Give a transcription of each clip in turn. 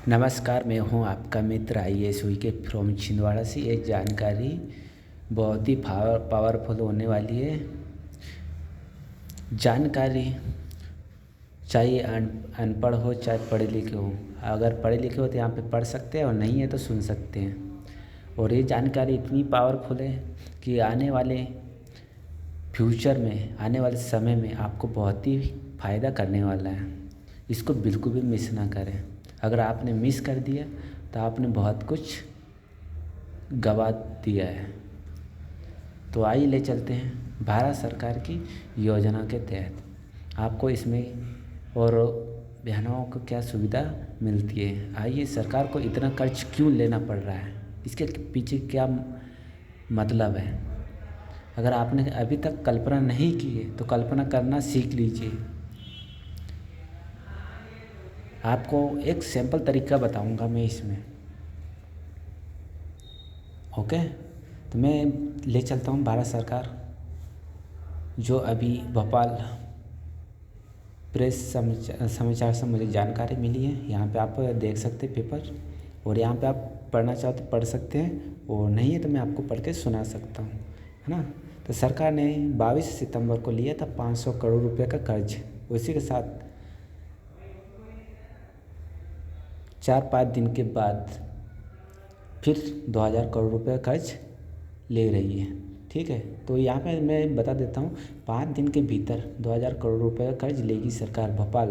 नमस्कार, मैं हूं आपका मित्र आईएएस के फ्रॉम छिंदवाड़ा से। ये जानकारी बहुत ही पावरफुल होने वाली है। जानकारी चाहे अनपढ़ हो चाहे पढ़े लिखे हो। अगर पढ़े लिखे हो तो यहाँ पे पढ़ सकते हैं और नहीं है तो सुन सकते हैं। और ये जानकारी इतनी पावरफुल है कि आने वाले फ्यूचर में, आने वाले समय में आपको बहुत ही फ़ायदा करने वाला है। इसको बिल्कुल भी मिस ना करें। अगर आपने मिस कर दिया तो आपने बहुत कुछ गवा दिया है। तो आइए ले चलते हैं भारत सरकार की योजना के तहत आपको इसमें और बहनों को क्या सुविधा मिलती है। आइए, सरकार को इतना कर्ज क्यों लेना पड़ रहा है, इसके पीछे क्या मतलब है। अगर आपने अभी तक कल्पना नहीं की है तो कल्पना करना सीख लीजिए। आपको एक सिंपल तरीका बताऊंगा मैं इसमें। ओके, तो मैं ले चलता हूँ भारत सरकार जो अभी भोपाल प्रेस समाचार से मुझे जानकारी मिली है। यहाँ पे आप देख सकते हैं पेपर, और यहाँ पे आप पढ़ना चाहो तो पढ़ सकते हैं, और नहीं है तो मैं आपको पढ़ के सुना सकता हूँ, है ना। तो सरकार ने 22 सितंबर को लिया था 500 करोड़ रुपए का कर्ज। उसी के साथ 4-5 दिन के बाद फिर 2000 करोड़ रुपए कर्ज ले रही है। ठीक है, तो यहाँ पे मैं बता देता हूँ। 5 दिन के भीतर 2000 करोड़ रुपए का कर्ज लेगी सरकार। भोपाल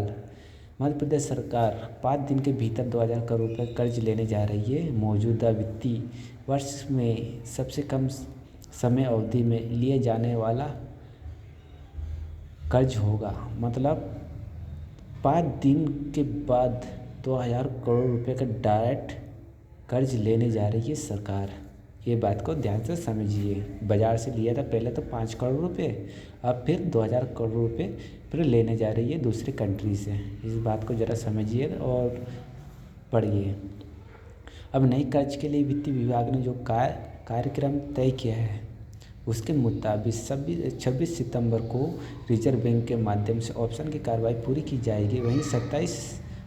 मध्य प्रदेश सरकार 5 दिन के भीतर 2000 करोड़ रुपए कर्ज लेने जा रही है। मौजूदा वित्तीय वर्ष में सबसे कम समय अवधि में लिए जाने वाला कर्ज होगा। मतलब 5 दिन के बाद 2000 करोड़ रुपए का डायरेक्ट कर्ज लेने जा रही है सरकार। ये बात को ध्यान से समझिए। बाज़ार से लिया था पहले तो 5 करोड़ रुपए, अब फिर 2000 करोड़ रुपए फिर लेने जा रही है दूसरी कंट्री से। इस बात को ज़रा समझिए और पढ़िए। अब नए कर्ज के लिए वित्त विभाग ने जो कार्यक्रम तय किया है उसके मुताबिक 26 सितंबर को रिजर्व बैंक के माध्यम से ऑप्शन की कार्रवाई पूरी की जाएगी। वहीं 27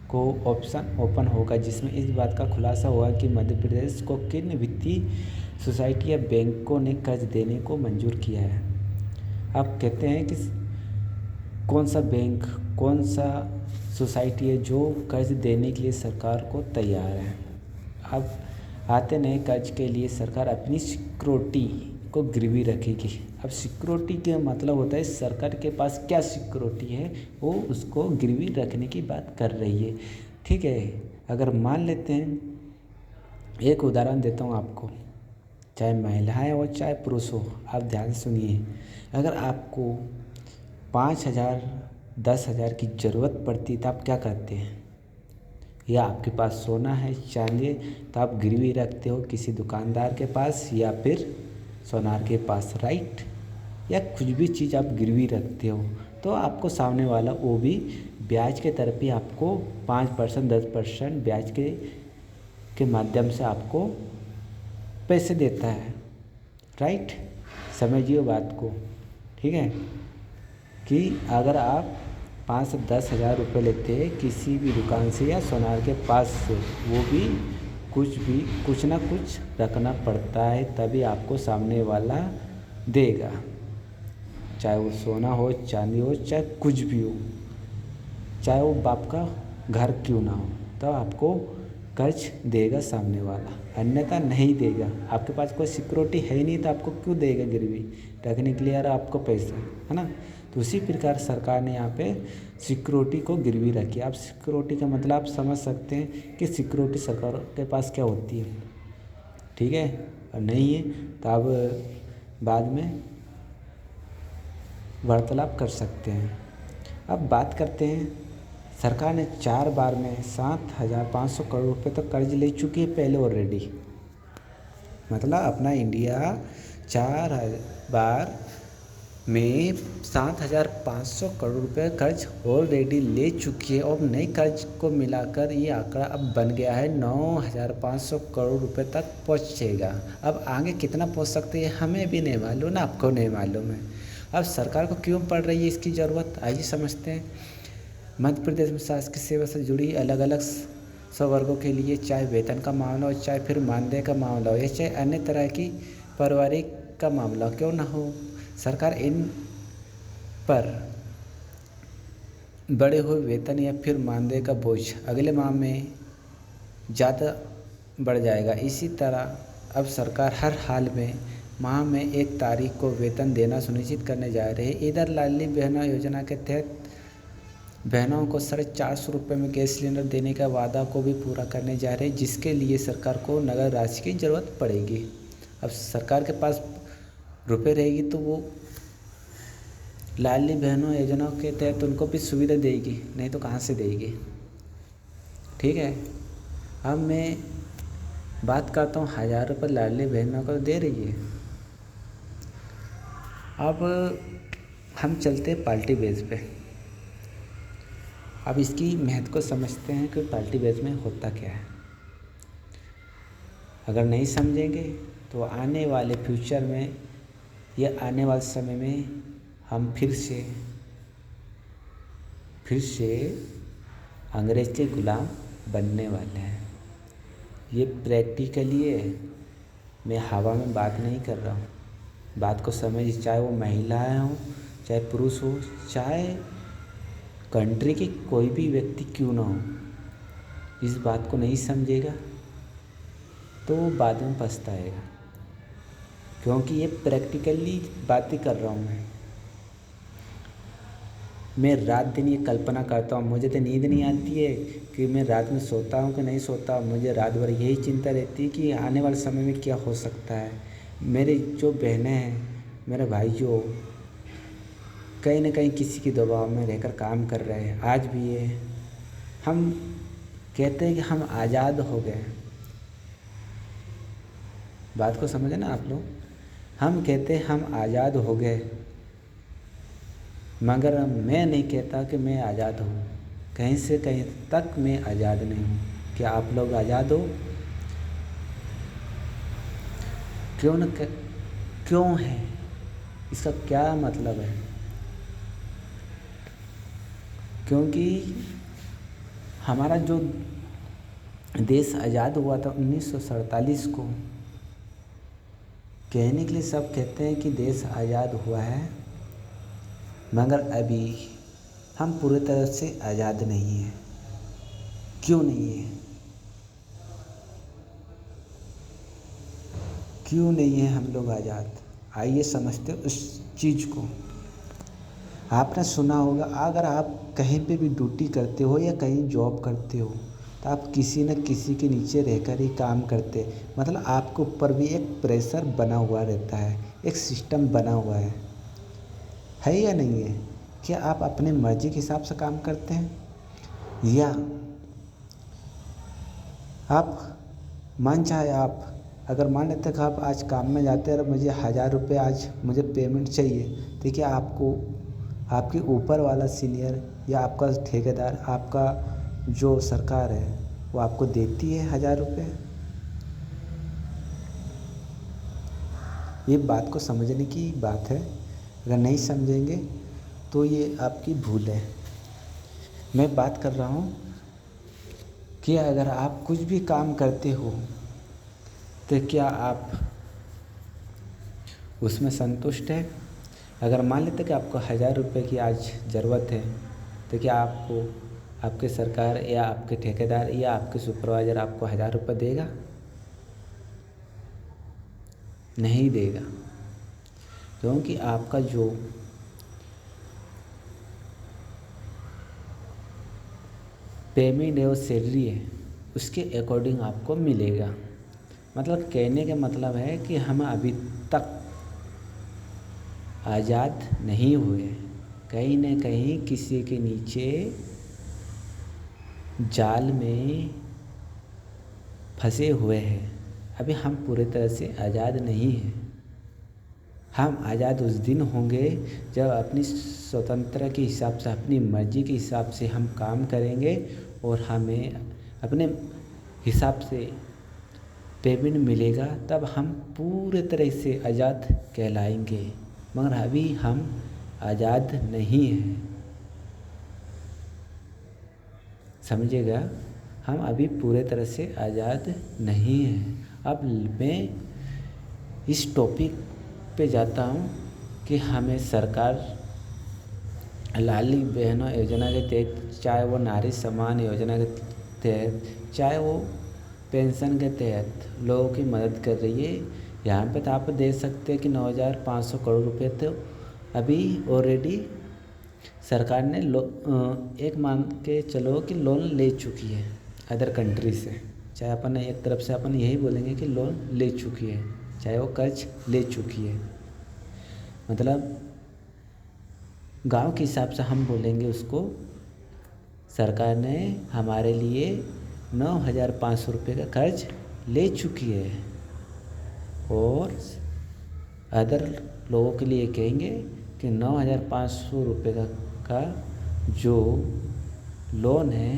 को ऑप्शन ओपन होगा, जिसमें इस बात का खुलासा हुआ कि मध्य प्रदेश को किन वित्तीय सोसाइटी या बैंकों ने कर्ज देने को मंजूर किया है। अब कहते हैं कि कौन सा बैंक, कौन सा सोसाइटी है जो कर्ज देने के लिए सरकार को तैयार है। अब आते नए कर्ज के लिए सरकार अपनी सिक्योरिटी को गिरवी रखेगी। अब सिक्योरिटी का मतलब होता है सरकार के पास क्या सिक्योरिटी है, वो उसको गिरवी रखने की बात कर रही है। ठीक है, अगर मान लेते हैं, एक उदाहरण देता हूँ आपको, चाहे महिलाएं हो चाहे पुरुष हो, आप ध्यान से सुनिए। अगर आपको 5000 10,000 की ज़रूरत पड़ती तो आप क्या करते हैं, या आपके पास सोना है चांदी है तो आप गिरवी रखते हो किसी दुकानदार के पास या फिर सोनार के पास, राइट। या कुछ भी चीज़ आप गिरवी रखते हो तो आपको सामने वाला वो भी ब्याज के तरफ ही आपको 5% 10% ब्याज के माध्यम से आपको पैसे देता है, राइट। समझिए बात को, ठीक है। कि अगर आप 5 से 10,000 रुपये लेते हैं किसी भी दुकान से या सोनार के पास से, वो भी कुछ ना कुछ रखना पड़ता है, तभी आपको सामने वाला देगा। चाहे वो सोना हो, चांदी हो, चाहे कुछ भी हो, चाहे वो बाप का घर क्यों ना हो, तो आपको कर्ज देगा सामने वाला, अन्यथा नहीं देगा। आपके पास कोई सिक्योरिटी है ही नहीं तो आपको क्यों देगा गिरवी रखने के लिए, यार आपको पैसा, है ना। तो उसी प्रकार सरकार ने यहाँ पे सिक्योरिटी को गिरवी रखी। आप सिक्योरिटी का मतलब आप समझ सकते हैं कि सिक्योरिटी सरकार के पास क्या होती है, ठीक है। और नहीं है तो आप बाद में वार्तालाप कर सकते हैं। अब बात करते हैं, सरकार ने 4 बार में 7,500 करोड़ रुपए तक कर्ज ले चुकी है पहले ऑलरेडी। मतलब अपना इंडिया 4 बार में 7,500 करोड़ रुपए कर्ज ऑलरेडी ले चुकी है, और नए कर्ज को मिलाकर ये आंकड़ा अब बन गया है 9,500 करोड़ रुपए तक पहुँचेगा। अब आगे कितना पहुँच सकते हैं हमें भी नहीं मालूम ना, आपको नहीं मालूम है। अब सरकार को क्यों पड़ रही है इसकी ज़रूरत, आइए समझते हैं। मध्य प्रदेश में शासकीय सेवा से जुड़ी अलग अलग वर्गों के लिए, चाहे वेतन का मामला हो, चाहे फिर मानदेय का मामला हो, या चाहे अन्य तरह की पारिवारिक का मामला क्यों ना हो, सरकार इन पर बढ़े हुए वेतन या फिर मानदेय का बोझ अगले माह में ज़्यादा बढ़ जाएगा। इसी तरह अब सरकार हर हाल में माह में 1 तारीख को वेतन देना सुनिश्चित करने जा रही है। इधर लाडली बहना योजना के तहत बहनों को 450 रुपये में गैस सिलेंडर देने का वादा को भी पूरा करने जा रहे हैं, जिसके लिए सरकार को नगद राशि की ज़रूरत पड़ेगी। अब सरकार के पास रुपए रहेगी तो वो लाडली बहनों योजना के तहत उनको भी सुविधा देगी, नहीं तो कहाँ से देगी। ठीक है, अब मैं बात करता हूँ 1000 रुपये लाडली बहनों को दे रही है। अब हम चलते हैं पार्टी बेस पे। अब इसकी महत्व को समझते हैं कि पार्टी बेस में होता क्या है। अगर नहीं समझेंगे तो आने वाले फ्यूचर में या आने वाले समय में हम फिर से अंग्रेज़ के गुलाम बनने वाले हैं। ये प्रैक्टिकली है, मैं हवा में बात नहीं कर रहा हूँ। बात को समझ, चाहे वो महिलाएं हों, चाहे पुरुष हो, चाहे कंट्री के कोई भी व्यक्ति क्यों ना हो, इस बात को नहीं समझेगा तो वो बाद में पछताएगा, क्योंकि ये प्रैक्टिकली बातें कर रहा हूँ मैं रात दिन ये कल्पना करता हूँ। मुझे तो नींद नहीं आती है कि मैं रात में सोता हूँ कि नहीं सोता। मुझे रात भर यही चिंता रहती है कि आने वाले समय में क्या हो सकता है। मेरे जो बहनें हैं, मेरे भाई जो कहीं ना कहीं किसी के दबाव में रहकर काम कर रहे हैं, आज भी ये हम कहते हैं कि हम आज़ाद हो गए। बात को समझे ना आप लोग। हम कहते हैं हम आज़ाद हो गए, मगर मैं नहीं कहता कि मैं आज़ाद हूँ। कहीं से कहीं तक मैं आज़ाद नहीं हूँ। क्या आप लोग आज़ाद हो? क्यों है? इसका क्या मतलब है? क्योंकि हमारा जो देश आज़ाद हुआ था 1947 को, कहने के लिए सब कहते हैं कि देश आज़ाद हुआ है, मगर अभी हम पूरी तरह से आज़ाद नहीं हैं। क्यों नहीं है? क्यों नहीं है हम लोग आज़ाद? आइए समझते उस चीज़ को। आपने सुना होगा, अगर आप कहीं पे भी ड्यूटी करते हो या कहीं जॉब करते हो तो आप किसी न किसी के नीचे रहकर ही काम करते, मतलब आपके ऊपर भी एक प्रेशर बना हुआ रहता है, एक सिस्टम बना हुआ है या नहीं है? क्या आप अपने मर्जी के हिसाब से काम करते हैं, या आप आप अगर मान लेते कि आप आज काम में जाते हैं और मुझे 1000 रुपये आज मुझे पेमेंट चाहिए, तो क्या आपको आपके ऊपर वाला सीनियर या आपका ठेकेदार, आपका जो सरकार है, वो आपको देती है 1000 रुपये? ये बात को समझने की बात है। अगर नहीं समझेंगे तो ये आपकी भूल है। मैं बात कर रहा हूँ कि अगर आप कुछ भी काम करते हो तो क्या आप उसमें संतुष्ट है? अगर मान लेते कि आपको 1000 रुपये की आज ज़रूरत है, तो क्या आपको आपके सरकार या आपके ठेकेदार या आपके सुपरवाइज़र आपको 1000 रुपये देगा? नहीं देगा, क्योंकि आपका जो पेमेंट है, वो सैलरी है, उसके अकॉर्डिंग आपको मिलेगा। मतलब कहने का मतलब है कि हम अभी तक आज़ाद नहीं हुए, कहीं न कहीं किसी के नीचे जाल में फंसे हुए हैं। अभी हम पूरी तरह से आज़ाद नहीं हैं। हम आज़ाद उस दिन होंगे जब अपनी स्वतंत्रता के हिसाब से, अपनी मर्ज़ी के हिसाब से हम काम करेंगे और हमें अपने हिसाब से पेमेंट मिलेगा, तब हम पूरे तरह से आज़ाद कहलाएंगे। मगर अभी हम आज़ाद नहीं हैं, समझिएगा। हम अभी पूरे तरह से आज़ाद नहीं हैं। अब मैं इस टॉपिक पे जाता हूँ कि हमें सरकार लाडली बहनों योजना के तहत, चाहे वो नारी सम्मान योजना के तहत, चाहे वो पेंशन के तहत लोगों की मदद कर रही है। यहाँ पे तो आप देख सकते हैं कि 9,500 करोड़ रुपए तो अभी ऑलरेडी सरकार ने एक मान के चलो कि लोन ले चुकी है अदर कंट्री से। चाहे अपन एक तरफ से अपन यही बोलेंगे कि लोन ले चुकी है, चाहे वो कर्ज ले चुकी है, मतलब गांव के हिसाब से हम बोलेंगे उसको। सरकार ने हमारे लिए 9,500 रुपये का कर्ज ले चुकी है और अदर लोगों के लिए कहेंगे कि 9,500 रुपये का जो लोन है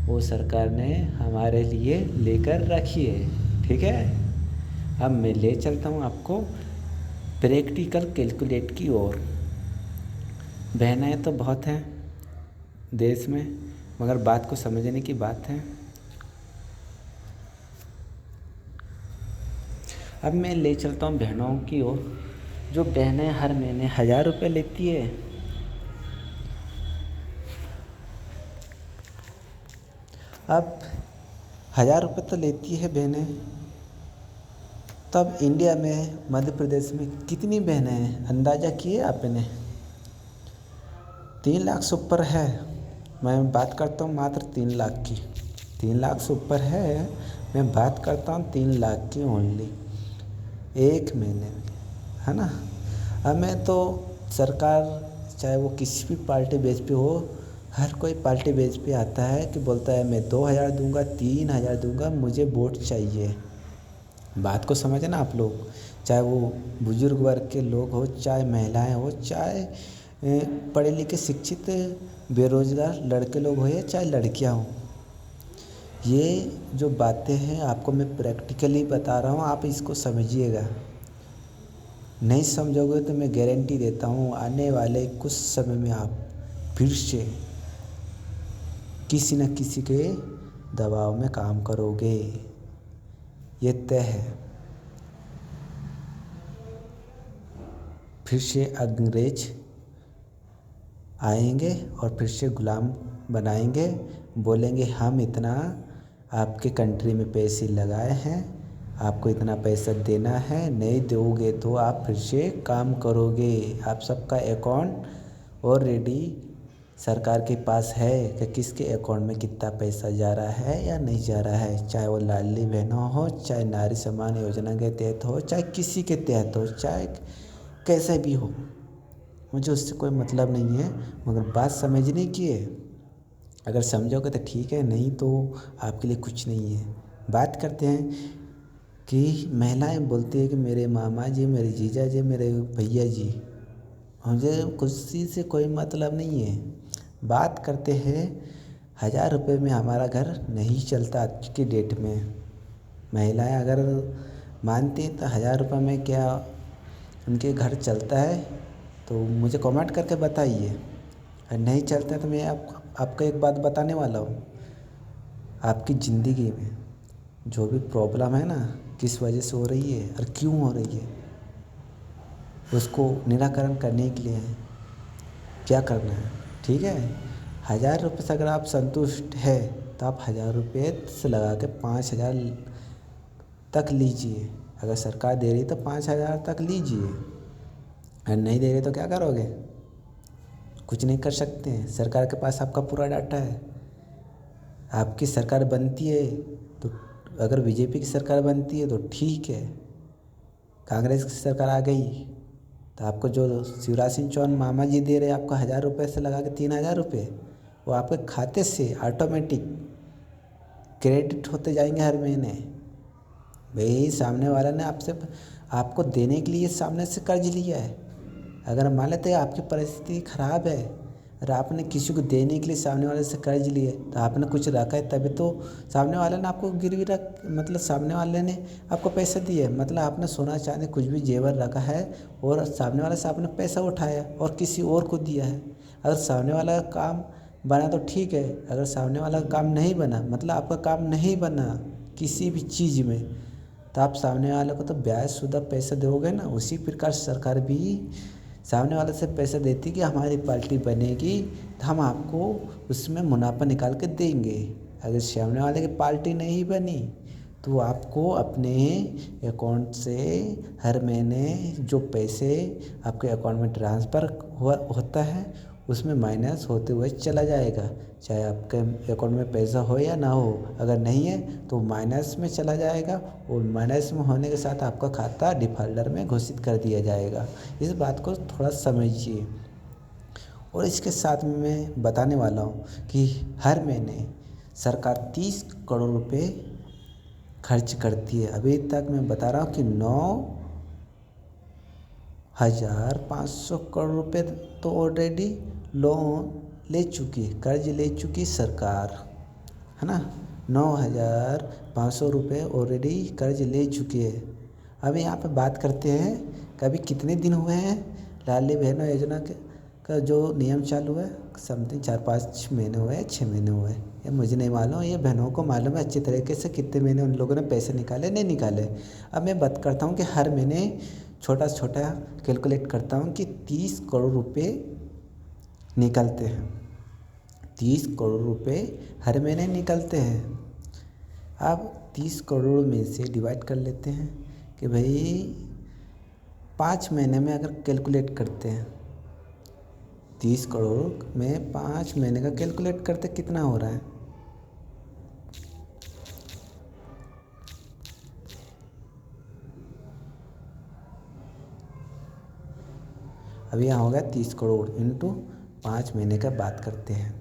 वो सरकार ने हमारे लिए लेकर रखी है। ठीक है, अब मैं ले चलता हूँ आपको प्रैक्टिकल कैलकुलेट की ओर। बहनें तो बहुत हैं देश में, मगर बात को समझने की बात है। अब मैं ले चलता हूँ बहनों की ओर। जो बहनें हर महीने 1,000 रुपये लेती है, अब 1,000 रुपये तो लेती है बहनें, तब इंडिया में मध्य प्रदेश में कितनी बहनें हैं अंदाज़ा किए आपने? 3 लाख से ऊपर है। मैं बात करता हूँ मात्र 3 लाख की। 3 लाख से ऊपर है, मैं बात करता हूँ 3 लाख की ओनली एक महीने में, है ना। अब मैं तो सरकार चाहे वो किसी भी पार्टी बेस पे हो, हर कोई पार्टी बेस पे आता है कि बोलता है मैं 2,000 दूंगा, 3,000 दूंगा, मुझे वोट चाहिए। बात को समझना आप लोग, चाहे वो बुजुर्ग वर्ग के लोग हो, चाहे महिलाएं हो, चाहे पढ़े लिखे शिक्षित बेरोजगार लड़के लोग हो या चाहे लड़कियां हो। ये जो बातें हैं आपको मैं प्रैक्टिकली बता रहा हूँ, आप इसको समझिएगा। नहीं समझोगे तो मैं गारंटी देता हूँ आने वाले कुछ समय में आप फिर से किसी न किसी के दबाव में काम करोगे, ये तय है। फिर से अंग्रेज आएंगे और फिर से गुलाम बनाएंगे, बोलेंगे हम इतना आपके कंट्री में पैसे लगाए हैं, आपको इतना पैसा देना है, नहीं दोगे तो आप फिर से काम करोगे। आप सबका अकाउंट ऑलरेडी सरकार के पास है कि किसके अकाउंट में कितना पैसा जा रहा है या नहीं जा रहा है, चाहे वो लाडली बहनों हो, चाहे नारी सम्मान योजना के तहत हो, चाहे किसी के तहत हो, चाहे कैसे भी हो, मुझे उससे कोई मतलब नहीं है, मगर बात समझने की है। अगर समझोगे तो ठीक है, नहीं तो आपके लिए कुछ नहीं है। बात करते हैं कि महिलाएं बोलती है कि मेरे मामा जी, मेरे जीजा जी, मेरे भैया जी, मुझे खुशी से कोई मतलब नहीं है। बात करते हैं 1,000 रुपये में हमारा घर नहीं चलता आज की डेट में। महिलाएं अगर मानती हैं तो 1,000 रुपये में क्या उनके घर चलता है तो मुझे कमेंट करके बताइए। और नहीं चलता है तो मैं आपको एक बात बताने वाला हूँ। आपकी ज़िंदगी में जो भी प्रॉब्लम है ना, किस वजह से हो रही है और क्यों हो रही है, उसको निराकरण करने के लिए क्या करना है, ठीक है। 1,000 रुपये से अगर आप संतुष्ट है तो आप 1,000 रुपये से लगा के 5,000 तक लीजिए। अगर सरकार दे रही तो 5,000 तक लीजिए, अगर नहीं दे रही तो क्या करोगे? कुछ नहीं कर सकते हैं। सरकार के पास आपका पूरा डाटा है। आपकी सरकार बनती है तो अगर बीजेपी की सरकार बनती है तो ठीक है, कांग्रेस की सरकार आ गई तो आपको जो शिवराज सिंह चौहान मामा जी दे रहे हैं आपको 1,000 रुपये से लगा के 3,000 रुपये, वो आपके खाते से ऑटोमेटिक क्रेडिट होते जाएंगे हर महीने। भाई सामने वाला ने आपको देने के लिए सामने से कर्ज लिया है। अगर मान लेते हैं आपकी परिस्थिति ख़राब है और आपने किसी को देने के लिए सामने वाले से कर्ज लिए तो आपने कुछ रखा है, तभी तो सामने वाले ने आपको गिरवी मतलब सामने वाले ने आपको पैसा दिया, मतलब आपने सोना चांदी कुछ भी जेवर रखा है और सामने वाले से आपने पैसा उठाया और किसी और को दिया है। अगर सामने वाला का काम बना तो ठीक है, अगर सामने वाला का काम नहीं बना, मतलब आपका काम नहीं बना किसी भी चीज़ में, तो आप सामने वाले को तो ब्याज शुदा पैसा दोगे ना। उसी प्रकार सरकार भी सामने वाले से पैसा देती कि हमारी पार्टी बनेगी तो हम आपको उसमें मुनाफा निकाल के देंगे। अगर सामने वाले की पार्टी नहीं बनी तो आपको अपने अकाउंट से हर महीने जो पैसे आपके अकाउंट में ट्रांसफ़र होता है उसमें माइनस होते हुए चला जाएगा। चाहे आपके अकाउंट में पैसा हो या ना हो, अगर नहीं है तो माइनस में चला जाएगा और माइनस में होने के साथ आपका खाता डिफ़ॉल्टर में घोषित कर दिया जाएगा। इस बात को थोड़ा समझिए। और इसके साथ में मैं बताने वाला हूँ कि हर महीने सरकार 30 करोड़ रुपए खर्च करती है। अभी तक मैं बता रहा हूँ कि 9,500 करोड़ रुपए तो ऑलरेडी लोन ले चुकी है, कर्ज ले चुकी सरकार, है ना। 9,500 रुपये ऑलरेडी कर्ज ले चुकी है। अब यहाँ पे बात करते हैं कभी कितने दिन हुए हैं लाडली बहनों योजना का जो नियम चालू है। समथिंग 4-5 महीने हुए हैं, 6 महीने हुए हैं, ये मुझे नहीं मालूम, ये बहनों को मालूम है अच्छी तरीके से कितने महीने उन लोगों ने पैसे निकाले नहीं निकाले। अब मैं बात करता हूँ कि हर महीने छोटा छोटा कैलकुलेट करता हूँ कि 30 करोड़ रुपए निकलते हैं। 30 करोड़ रुपए हर महीने निकलते हैं। अब 30 करोड़ में से डिवाइड कर लेते हैं कि भाई 5 महीने में अगर कैलकुलेट करते हैं, 30 करोड़ में 5 महीने का कैलकुलेट करते कितना हो रहा है। अब यहाँ हो गया 30 करोड़ इंटू 5 महीने का बात करते हैं,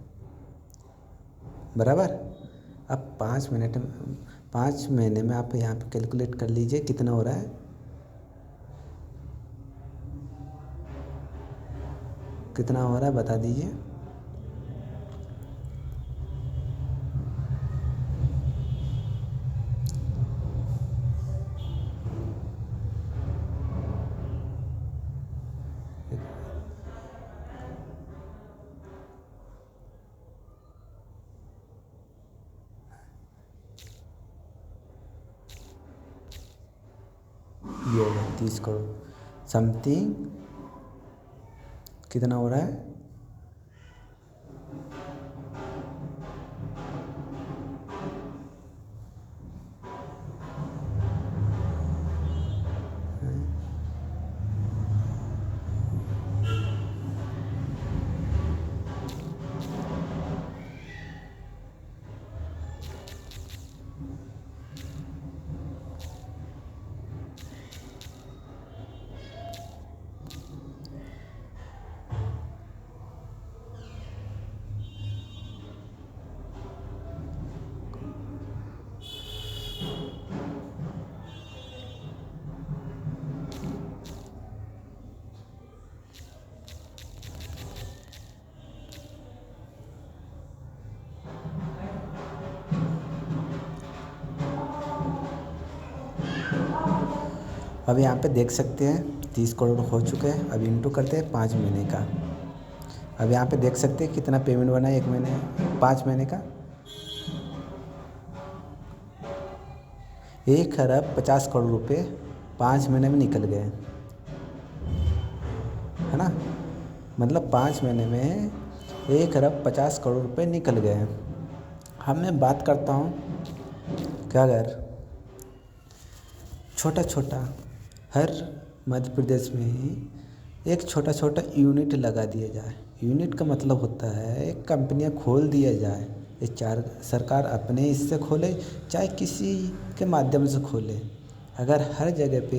बराबर। अब 5 महीने में आप यहाँ पे कैलकुलेट कर लीजिए कितना हो रहा है। कितना हो रहा है बता दीजिए। ये होगा 30 करोड़ समथिंग कितना हो रहा है। अब यहाँ पे देख सकते हैं 30 करोड़ हो चुके हैं। अब इंटू करते हैं 5 महीने का। अब यहाँ पे देख सकते हैं कितना पेमेंट बना है 1 महीने 5 महीने का। 1,50,00,000 रुपये 5 महीने में निकल गए, है ना। मतलब 5 महीने में 1,50,00,000 रुपये निकल गए। अब मैं बात करता हूँ कि अगर छोटा छोटा हर मध्य प्रदेश में ही एक छोटा छोटा यूनिट लगा दिया जाए। यूनिट का मतलब होता है एक कंपनियां खोल दिया जाए। ये चार सरकार अपने इससे खोले चाहे किसी के माध्यम से खोले। अगर हर जगह पे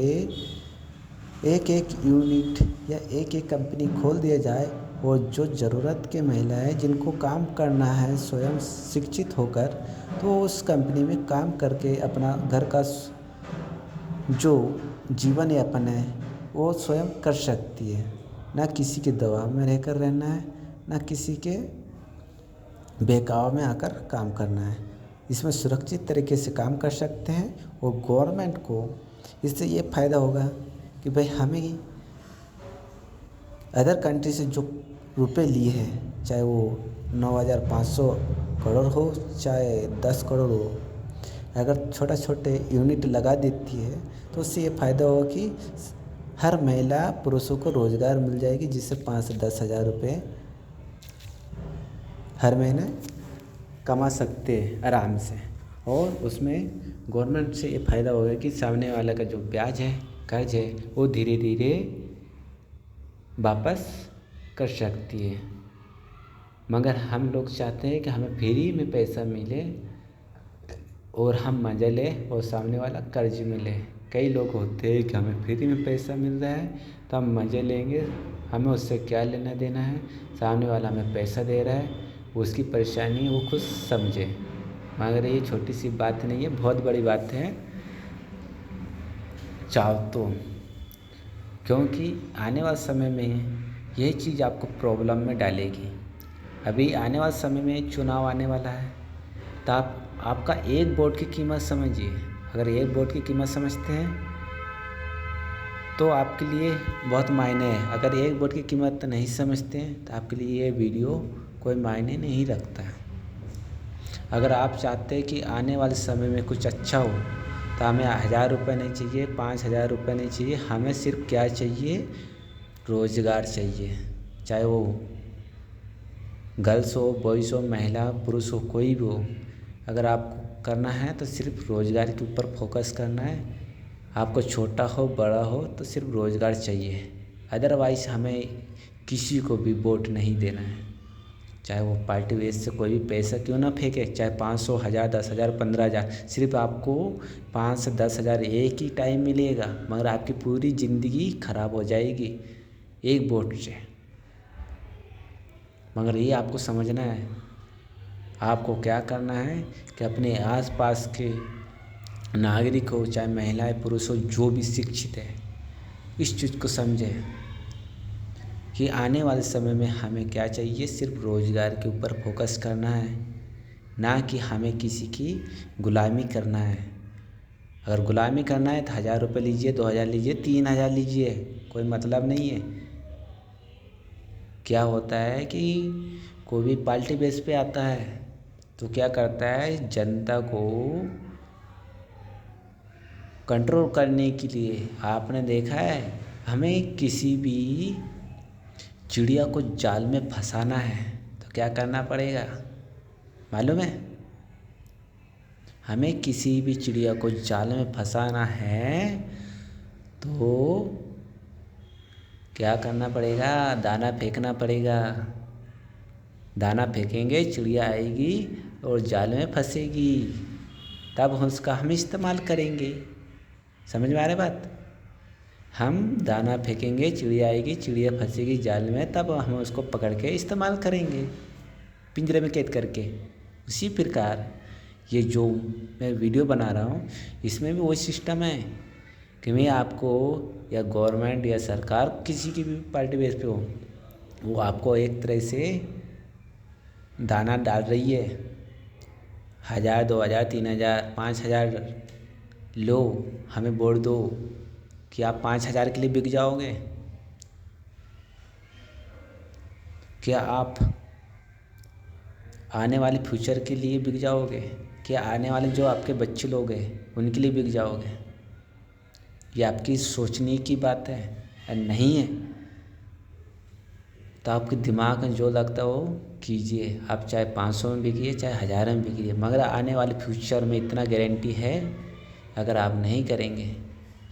एक एक यूनिट या एक एक कंपनी खोल दिया जाए और जो ज़रूरत के महिलाएं जिनको काम करना है स्वयं शिक्षित होकर, तो उस कंपनी में काम करके अपना घर का जो जीवन यापन है वो स्वयं कर सकती है। ना किसी के दबाव में रहकर रहना है, ना किसी के बहकाव में आकर काम करना है। इसमें सुरक्षित तरीके से काम कर सकते हैं और गवर्नमेंट को इससे ये फ़ायदा होगा कि भाई हमें अदर कंट्री से जो रुपए लिए हैं, चाहे वो 9,500 करोड़ हो चाहे 10 करोड़ हो, अगर छोटा छोटे यूनिट लगा देती है तो उससे ये फ़ायदा होगा कि हर महिला पुरुषों को रोज़गार मिल जाएगी, जिससे 5 से 10 हज़ार रुपये हर महीने कमा सकते हैं आराम से। और उसमें गवर्नमेंट से ये फ़ायदा होगा कि सामने वाला का जो ब्याज है, कर्ज है, वो धीरे धीरे वापस कर सकती है। मगर हम लोग चाहते हैं कि हमें फ्री में पैसा मिले और हम मज़ा लें और सामने वाला कर्ज में ले। कई लोग होते हैं कि हमें फ्री में पैसा मिल रहा है तो हम मज़े लेंगे, हमें उससे क्या लेना देना है, सामने वाला हमें पैसा दे रहा है, उसकी परेशानी वो खुद समझे। मगर ये छोटी सी बात नहीं है, बहुत बड़ी बात है चाहो तो, क्योंकि आने वाले समय में यही चीज़ आपको प्रॉब्लम में डालेगी। अभी आने वाले समय में चुनाव आने वाला है तो आपका एक वोट की कीमत समझिए। अगर एक वोट की कीमत समझते हैं तो आपके लिए बहुत मायने है। अगर एक वोट की कीमत नहीं समझते हैं तो आपके लिए ये वीडियो कोई मायने नहीं रखता है। अगर आप चाहते हैं कि आने वाले समय में कुछ अच्छा हो तो हमें 1,000 रुपये नहीं चाहिए, 5,000 रुपये नहीं चाहिए, हमें सिर्फ क्या चाहिए, रोज़गार चाहिए। चाहे वो गर्ल्स हो, बॉयज़ हो, महिला पुरुष हो, कोई भी हो। अगर आपको करना है तो सिर्फ रोज़गार के ऊपर फोकस करना है। आपको छोटा हो बड़ा हो तो सिर्फ रोज़गार चाहिए, अदरवाइज़ हमें किसी को भी वोट नहीं देना है। चाहे वो पार्टी बेस से कोई भी पैसा क्यों ना फेंके, चाहे 500, 1,000, 10,000, 15,000, सिर्फ आपको 5 से 10,000 एक ही टाइम मिलेगा, मगर आपकी पूरी ज़िंदगी खराब हो जाएगी एक वोट से। मगर ये आपको समझना है। आपको क्या करना है कि अपने आसपास के नागरिक हो, चाहे महिलाएं पुरुष हो, जो भी शिक्षित है, इस चीज़ को समझे कि आने वाले समय में हमें क्या चाहिए, सिर्फ रोज़गार के ऊपर फोकस करना है, ना कि हमें किसी की गुलामी करना है। अगर गुलामी करना है तो 1,000 रुपये लीजिए, 2,000 लीजिए, 3,000 लीजिए, कोई मतलब नहीं है। क्या होता है कि कोई भी पार्टी बेस पे आता है तो क्या करता है, जनता को कंट्रोल करने के लिए। आपने देखा है, हमें किसी भी चिड़िया को जाल में फंसाना है तो क्या करना पड़ेगा मालूम है? हमें किसी भी चिड़िया को जाल में फंसाना है तो क्या करना पड़ेगा, दाना फेंकना पड़ेगा। दाना फेंकेंगे, चिड़िया आएगी और जाल में फंसेगी, तब उसका हम इस्तेमाल करेंगे। समझ में आ रहा है बात? हम दाना फेंकेंगे, चिड़िया आएगी, चिड़िया फंसेगी जाल में, तब हम उसको पकड़ के इस्तेमाल करेंगे पिंजरे में कैद करके। उसी प्रकार ये जो मैं वीडियो बना रहा हूँ इसमें भी वही सिस्टम है कि मैं आपको, या गवर्नमेंट या सरकार किसी की भी पार्टी बेस पे हो, वो आपको एक तरह से दाना डाल रही है। 1,000, 2,000, 3,000, 5,000 लो, हमें वोट दो, कि आप 5,000 के लिए बिक जाओगे? क्या आप आने वाले फ्यूचर के लिए बिक जाओगे? क्या आने वाले जो आपके बच्चे लोग हैं उनके लिए बिक जाओगे? ये आपकी सोचने की बात है या नहीं है? तो आपके दिमाग में जो लगता हो कीजिए। आप चाहे 500 में बिकिए, चाहे 1,000 में बिकिए, मगर आने वाले फ्यूचर में इतना गारंटी है, अगर आप नहीं करेंगे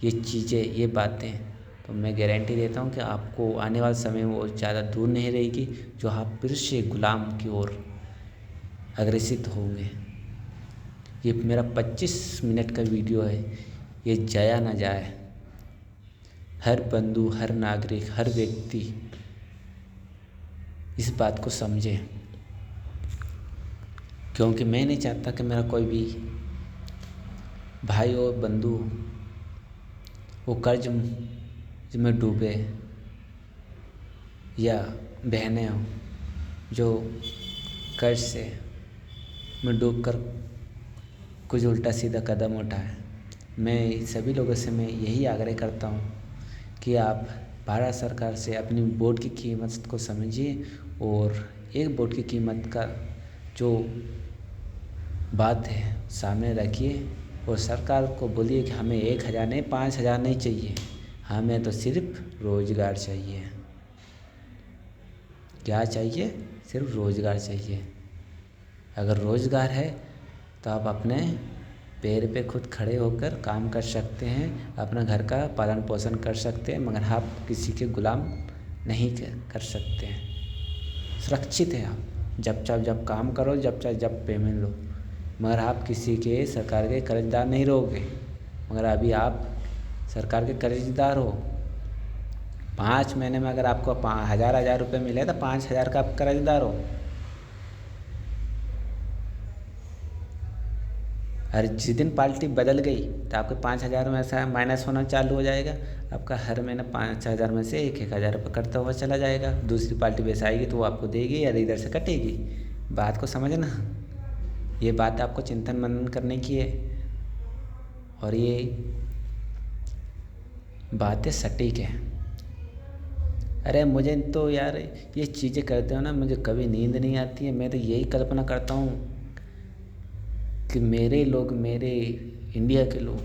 ये चीज़ें, ये बातें, तो मैं गारंटी देता हूँ कि आपको आने वाले समय में वो ज़्यादा दूर नहीं रहेगी जो आप फिर से गुलाम की ओर अग्रसित होंगे। ये मेरा 25 मिनट का वीडियो है, ये जाया ना जाए। हर बंधु, हर नागरिक, हर व्यक्ति इस बात को समझे, क्योंकि मैं नहीं चाहता कि मेरा कोई भी भाई और बंधु वो कर्ज में डूबे, या बहनें हो जो कर्ज से में डूबकर कुछ उल्टा सीधा कदम उठाए। मैं सभी लोगों से मैं यही आग्रह करता हूँ कि आप भारत सरकार से अपनी वोट की कीमत को समझिए और एक वोट की कीमत का जो बात है सामने रखिए और सरकार को बोलिए कि हमें 1,000 नहीं 5,000 नहीं चाहिए, हमें तो सिर्फ रोज़गार चाहिए। क्या चाहिए? सिर्फ रोज़गार चाहिए। अगर रोज़गार है तो आप अपने पैर पे खुद खड़े होकर काम कर सकते हैं, अपना घर का पालन पोषण कर सकते हैं, मगर आप किसी के गुलाम नहीं कर सकते हैं। सुरक्षित हैं आप, जब चाहो जब काम करो, जब चाहे जब पेमेंट लो, मगर आप किसी के सरकार के कर्जदार नहीं रहोगे। मगर अभी आप सरकार के कर्जदार हो। 5 महीने में अगर आपको 1,000 रुपये मिले तो 5,000 का आप कर्जदार हो। और जिस दिन पार्टी बदल गई तो आपके 5,000 में ऐसा माइनस होना चालू हो जाएगा। आपका हर महीने 5,000 में से 1,000 रुपये कटता हुआ चला जाएगा। दूसरी पार्टी वैसे आएगी तो वो आपको देगी या इधर से कटेगी। बात को समझना, ये बात आपको चिंतन मनन करने की है और ये बातें सटीक है। अरे मुझे तो यार ये चीज़ें करते हो ना, मुझे कभी नींद नहीं आती है। मैं तो यही कल्पना करता हूँ कि मेरे लोग, मेरे इंडिया के लोग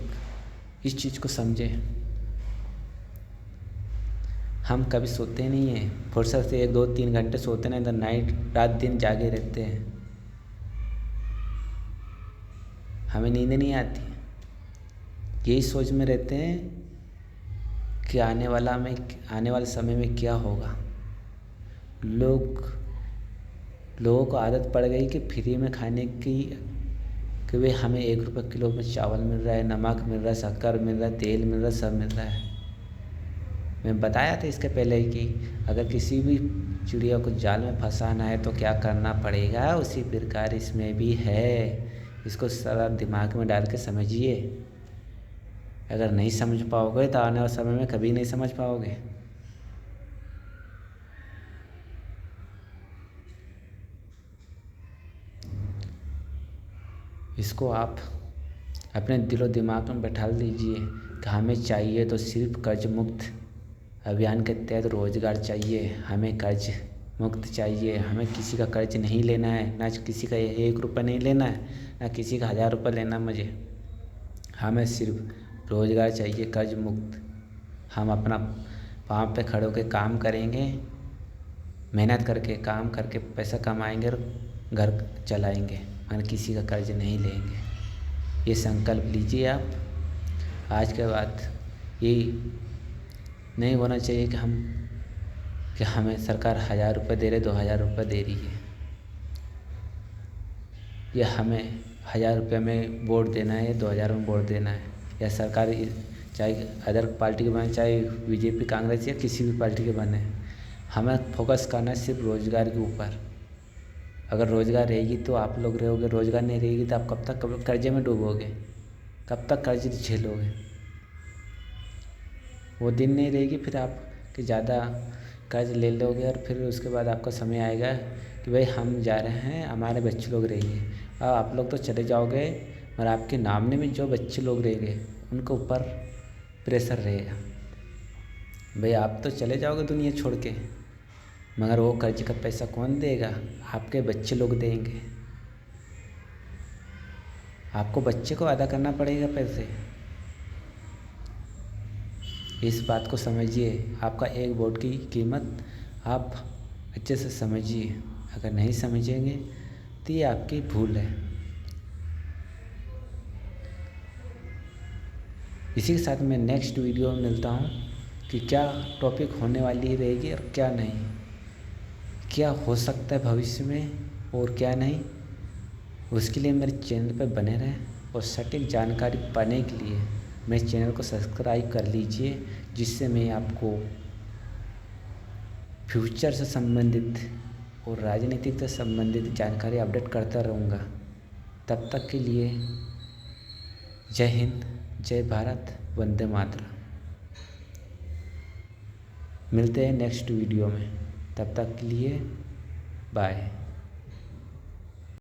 इस चीज़ को समझें। हम कभी सोते नहीं हैं, फुर्सत से 1, 2, 3 घंटे सोते नहीं तो रात दिन जागे रहते हैं, हमें नींद नहीं आती। यही सोच में रहते हैं कि आने वाले समय में क्या होगा। लोगों को आदत पड़ गई कि फ्री में खाने की, कि भाई हमें 1 रुपये किलो में चावल मिल रहा है, नमक मिल रहा है, शक्कर मिल रहा है, तेल मिल रहा है, सब मिल रहा है। मैं बताया था इसके पहले कि अगर किसी भी चिड़िया को जाल में फंसाना है तो क्या करना पड़ेगा, उसी प्रकार इसमें भी है। इसको सारा दिमाग में डाल के समझिए। अगर नहीं समझ पाओगे तो आने वाले समय में कभी नहीं समझ पाओगे। इसको आप अपने दिलो दिमाग में बैठा लीजिए कि हमें चाहिए तो सिर्फ कर्ज मुक्त अभियान के तहत रोज़गार चाहिए। हमें कर्ज मुक्त चाहिए। हमें किसी का कर्ज नहीं लेना है, ना किसी का 1 रुपये नहीं लेना है, ना किसी का 1,000 रुपये लेना मुझे। हमें सिर्फ रोज़गार चाहिए, कर्ज मुक्त। हम अपना पाँव पे खड़े होकर काम करेंगे, मेहनत करके काम करके पैसा कमाएंगे और घर चलाएंगे, मगर किसी का कर्ज नहीं लेंगे। ये संकल्प लीजिए आप। आज के बाद ये नहीं होना चाहिए कि हमें सरकार 1,000 रुपये दे रही, 2,000 रुपये दे रही है, या हमें 1,000 रुपये में वोट देना है या 2,000 में वोट देना है, या सरकार चाहे अदर पार्टी के बने, चाहे बीजेपी कांग्रेस या किसी भी पार्टी के बने, हमें फोकस करना है सिर्फ रोज़गार के ऊपर। अगर रोज़गार रहेगी तो आप लोग रहोगे, रोज़गार नहीं रहेगी तो आप कब तक कर्जे में डूबोगे, कब तक कर्ज झेलोगे। वो दिन नहीं रहेगी फिर आप कि ज़्यादा कर्ज ले लोगे और फिर उसके बाद आपका समय आएगा कि भाई हम जा रहे हैं, हमारे बच्चे लोग रहेंगे। आप लोग तो चले जाओगे और आपके नामने में जो बच्चे लोग रहेंगे उनके ऊपर प्रेशर रहेगा। भाई आप तो चले जाओगे दुनिया छोड़ के, मगर वो कर्ज का पैसा कौन देगा? आपके बच्चे लोग देंगे। आपको बच्चे को अदा करना पड़ेगा पैसे। इस बात को समझिए। आपका एक वोट की कीमत आप अच्छे से समझिए। अगर नहीं समझेंगे तो ये आपकी भूल है। इसी के साथ मैं नेक्स्ट वीडियो में मिलता हूँ कि क्या टॉपिक होने वाली रहेगी और क्या नहीं, क्या हो सकता है भविष्य में और क्या नहीं। उसके लिए मेरे चैनल पर बने रहें और सटीक जानकारी पाने के लिए मेरे चैनल को सब्सक्राइब कर लीजिए, जिससे मैं आपको फ्यूचर से संबंधित और राजनीतिक से संबंधित जानकारी अपडेट करता रहूँगा। तब तक के लिए जय हिंद, जय भारत, वंदे मातरम। मिलते हैं नेक्स्ट वीडियो में, तब तक के लिए बाय।